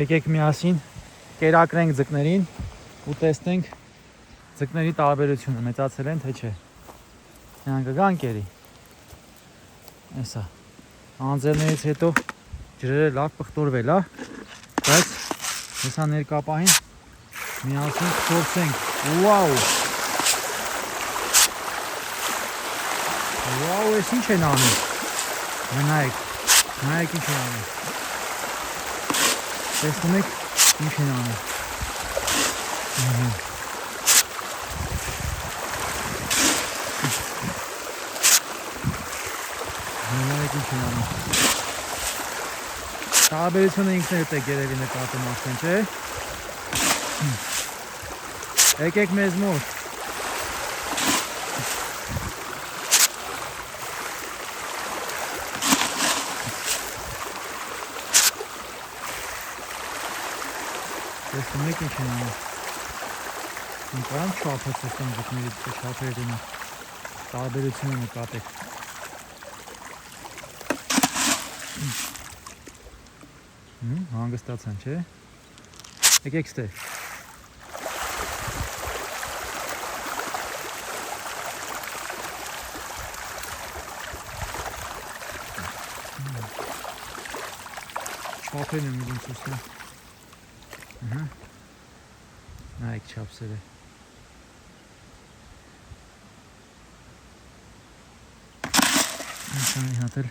Եկեք միասին կերակրենք ձկներին ու տեսնենք ձկների տարբերությունը մեծացել են թե չէ։ Նրանք կգան կերի։ Էսա։ Անձրներից հետո ջրերը լավ պղտորվել է, բայց հեսա ներկա պահին միասին փորձենք։ Վաու։ Վաու, ես ինչ են անում։ Նայեք ինչ են անում։ Տեսնում եք ինչ են անում։ Նայեք ինչ են անում։ Տարբերությունը ինքներդ եք երևի նկատում արդեն, չէ՞։ Եկեք մեզ մոտ։ Տեսնում եք ինչ են անում։ Ինքան չափը տեսնում ձկների չափերը տարբերությունը նկատեք։ Հանգստացան, չէ՞։ Եկեք ստեղ։ Չափերն եմ իրենց ուսնում։ Նայեք չափսերը։ Ինչ հատ էլ